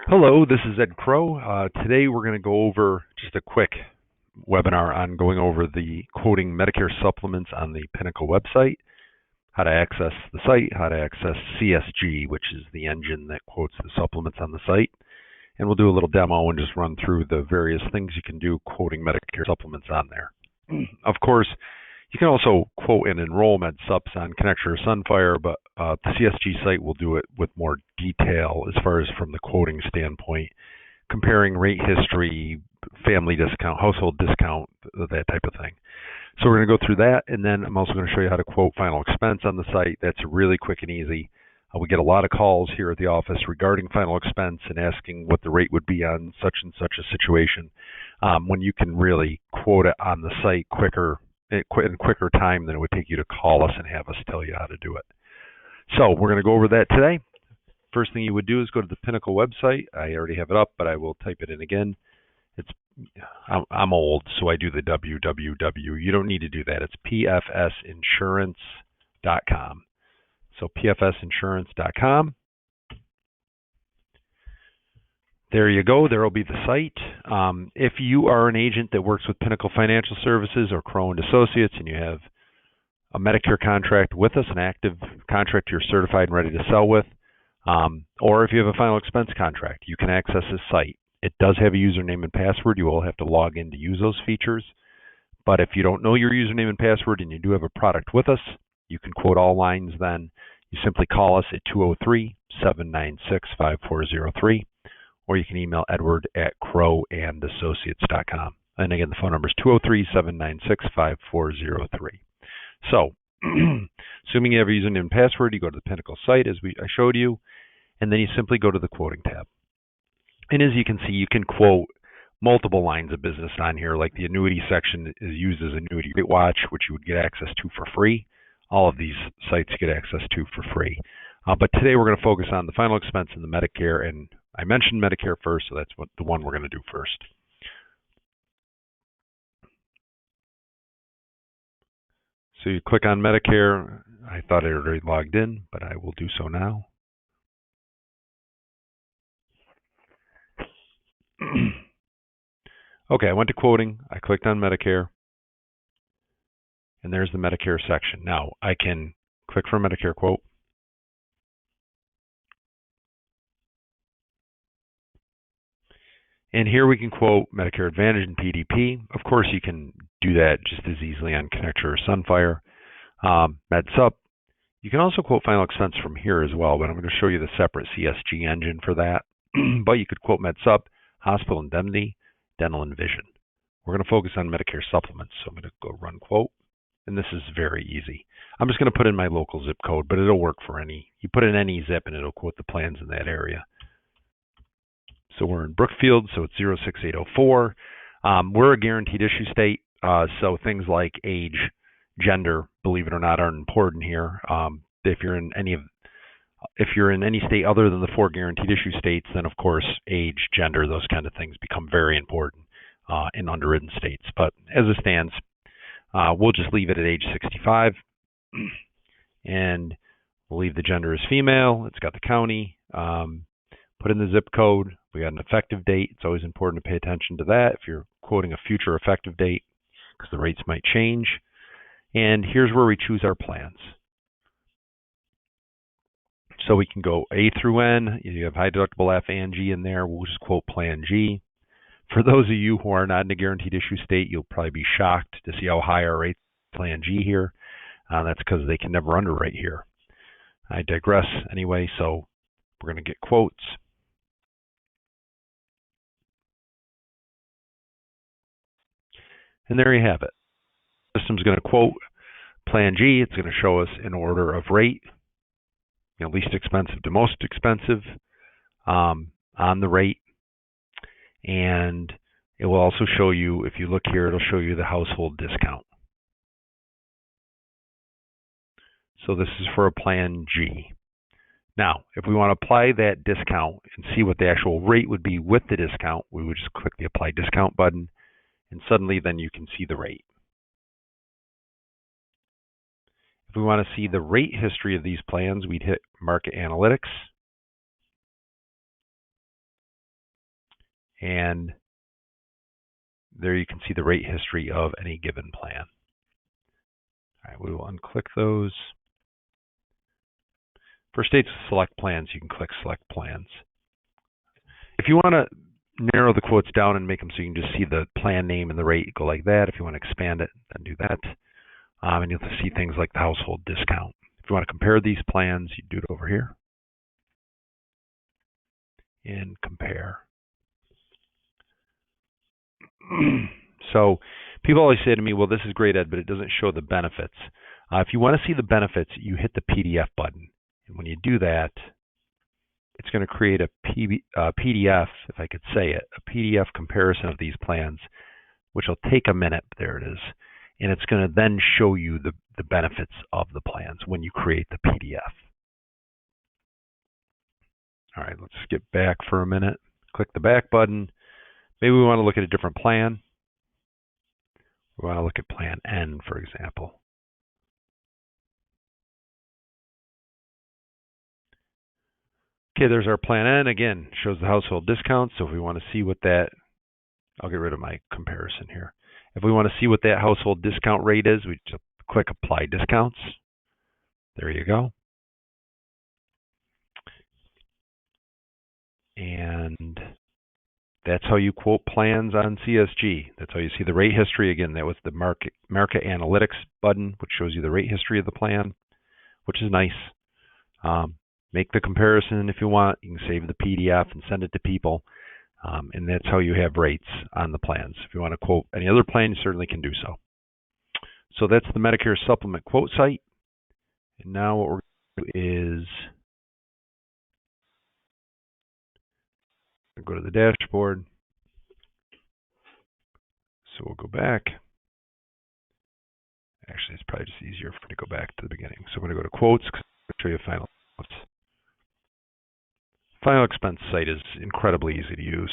Hello, this is Ed Crowe. Today we're going to go over just a quick webinar on going over the quoting Medicare supplements on the Pinnacle website, how to access the site, how to access CSG, which is the engine that quotes the supplements on the site. And we'll do a little demo and just run through the various things you can do quoting Medicare supplements on there. Of course, you can also quote and enroll med sups on Connector or Sunfire, but the CSG site will do it with more detail as far as from the quoting standpoint, comparing rate history, family discount, household discount, that type of thing. So we're going to go through that, and then I'm also going to show you how to quote final expense on the site. That's really quick and easy. We get a lot of calls here at the office regarding final expense and asking what the rate would be on such and such a situation, when you can really quote it on the site in quicker time than it would take you to call us and have us tell you how to do it. So we're going to go over that today. First thing you would do is go to the Pinnacle website. I already have it up, but I will type it in again. I'm old, so I do the www. You don't need to do that. It's pfsinsurance.com. So pfsinsurance.com. There you go. There will be the site. If you are an agent that works with Pinnacle Financial Services or Crowe and Associates and you have a Medicare contract with us, an active contract you're certified and ready to sell with, or if you have a final expense contract, you can access this site. It does have a username and password. You will have to log in to use those features. But if you don't know your username and password and you do have a product with us, you can quote all lines then. You simply call us at 203-796-5403. Or you can email Edward at croweandassociates.com. And again, the phone number is 203-796-5403. So, assuming you have a username and password, you go to the Pinnacle site as I showed you, and then you simply go to the quoting tab. And as you can see, you can quote multiple lines of business on here, like the annuity section is used as Annuity Rate Watch, which you would get access to for free. All of these sites you get access to for free. But today we're going to focus on the final expense and the Medicare, and I mentioned Medicare first, so that's the one we're going to do first. So you click on Medicare. I thought I already logged in, but I will do so now. Okay, I went to quoting. I clicked on Medicare, and there's the Medicare section. Now I can click for a Medicare quote. And here we can quote Medicare Advantage and PDP. Of course, you can do that just as easily on Connector or Sunfire. MedSup. You can also quote final expense from here as well, but I'm going to show you the separate CSG engine for that. But you could quote MedSup, hospital indemnity, dental and vision. We're going to focus on Medicare supplements, so I'm going to go run quote. And this is very easy. I'm just going to put in my local zip code, but it'll work for any. You put in any zip and it'll quote the plans in that area. So we're in Brookfield, so it's 06804. We're a guaranteed issue state, so things like age, gender, believe it or not, aren't important here. If you're in any state other than the 4 guaranteed issue states, then of course age, gender, those kind of things become very important in underwritten states. But as it stands, we'll just leave it at age 65, and we'll leave the gender as female. It's got the county. Put in the zip code. We got an effective date. It's always important to pay attention to that if you're quoting a future effective date, because the rates might change. And here's where we choose our plans. So we can go A through N. You have high deductible F and G in there. We'll just quote Plan G. For those of you who are not in a guaranteed issue state, you'll probably be shocked to see how high our rates Plan G here. That's because they can never underwrite here. I digress anyway, so we're going to get quotes. And there you have it. The system's going to quote Plan G. It's going to show us in order of rate, least expensive to most expensive on the rate. And it will also show you, if you look here, it'll show you the household discount. So this is for a Plan G. Now, if we want to apply that discount and see what the actual rate would be with the discount, we would just click the Apply Discount button, and suddenly then you can see the rate. If we want to see the rate history of these plans, we'd hit Market Analytics. And there you can see the rate history of any given plan. All right, we will unclick those. For states with select plans, you can click select plans. If you want to narrow the quotes down and make them so you can just see the plan name and the rate, go like that. If you want to expand it, then do that. And you'll see things like the household discount. If you want to compare these plans, you do it over here. And compare. So people always say to me, well, this is great, Ed, but it doesn't show the benefits. If you want to see the benefits, you hit the PDF button. And when you do that, it's going to create a PDF, if I could say it, a PDF comparison of these plans, which will take a minute. There it is. And it's going to then show you the benefits of the plans when you create the PDF. All right, let's skip back for a minute. Click the back button. Maybe we want to look at a different plan. We want to look at plan N, for example. Okay, there's our plan N. Again, shows the household discount. So if we want to see what that, I'll get rid of my comparison here. If we want to see what that household discount rate is, we just click Apply Discounts. There you go. And that's how you quote plans on CSG. That's how you see the rate history. Again, that was the Market Analytics button, which shows you the rate history of the plan, which is nice. Make the comparison if you want. You can save the PDF and send it to people. And that's how you have rates on the plans. If you want to quote any other plan, you certainly can do so. So that's the Medicare Supplement quote site. And now what we're going to do is go to the dashboard. So we'll go back. Actually, it's probably just easier for me to go back to the beginning. So I'm going to go to quotes, show you final quotes. Final expense site is incredibly easy to use.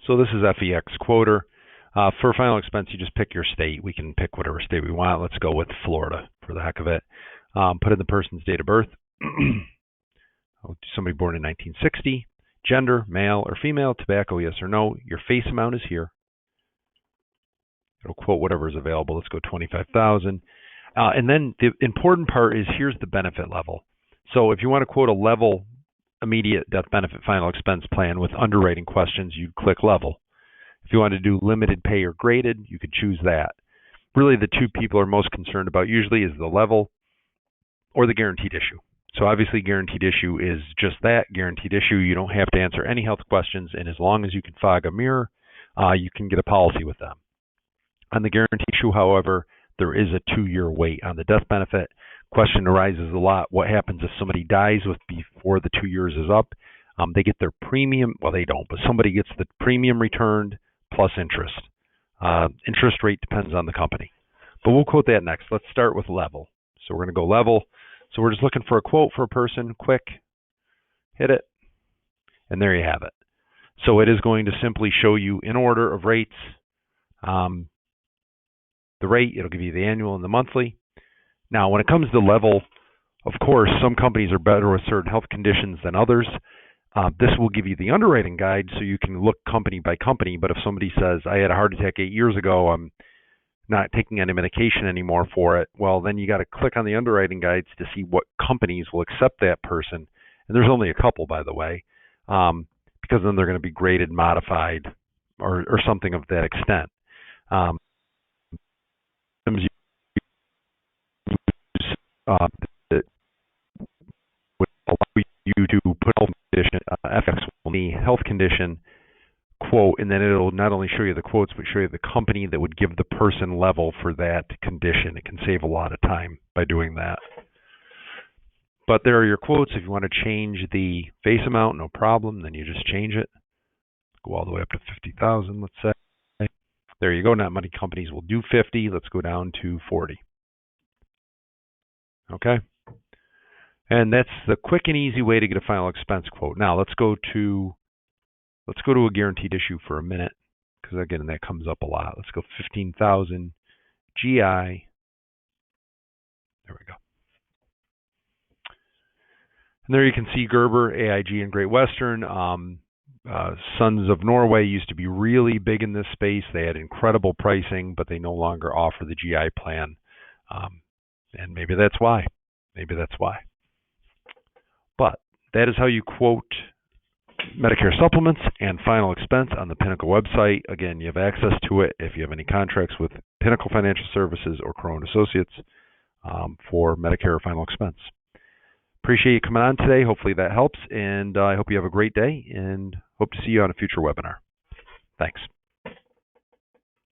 So this is FEX Quoter. For final expense, you just pick your state. We can pick whatever state we want. Let's go with Florida for the heck of it. Put in the person's date of birth. Somebody born in 1960. Gender, male or female. Tobacco, yes or no. Your face amount is here. It'll quote whatever is available. Let's go 25,000. And then the important part is here's the benefit level. So if you want to quote a level immediate death benefit final expense plan with underwriting questions, you'd click level. If you want to do limited pay or graded, you could choose that. Really, the two people are most concerned about usually is the level or the guaranteed issue. So obviously guaranteed issue is just that, guaranteed issue. You don't have to answer any health questions, and as long as you can fog a mirror, you can get a policy with them. On the guaranteed issue, however, there is a 2-year wait on the death benefit. Question arises a lot. What happens if somebody dies before the 2 years is up? They get their premium. Well, they don't, but somebody gets the premium returned plus interest. Interest rate depends on the company. But we'll quote that next. Let's start with level. So we're going to go level. So we're just looking for a quote for a person. Quick. Hit it. And there you have it. So it is going to simply show you in order of rates. The rate, it'll give you the annual and the monthly. Now, when it comes to level, of course, some companies are better with certain health conditions than others. This will give you the underwriting guide so you can look company by company. But if somebody says, I had a heart attack 8 years ago, I'm not taking any medication anymore for it, well, then you got to click on the underwriting guides to see what companies will accept that person. And there's only a couple, by the way, because then they're going to be graded, modified, or something of that extent. That would allow you to put health condition, FX will need health condition quote, and then it'll not only show you the quotes, but show you the company that would give the person level for that condition. It can save a lot of time by doing that. But there are your quotes. If you want to change the face amount, no problem. Then you just change it. Go all the way up to 50,000, let's say. There you go. Not many companies will do 50. Let's go down to 40. Okay. And that's the quick and easy way to get a final expense quote. Now let's go to a guaranteed issue for a minute, because again that comes up a lot. Let's go 15,000 GI. There we go. And there you can see Gerber, AIG, and Great Western. Sons of Norway used to be really big in this space. They had incredible pricing, but they no longer offer the GI plan. And maybe that's why. Maybe that's why. But that is how you quote Medicare supplements and final expense on the Pinnacle website. Again, you have access to it if you have any contracts with Pinnacle Financial Services or Crowe & Associates for Medicare final expense. Appreciate you coming on today. Hopefully that helps, and I hope you have a great day, and hope to see you on a future webinar. Thanks.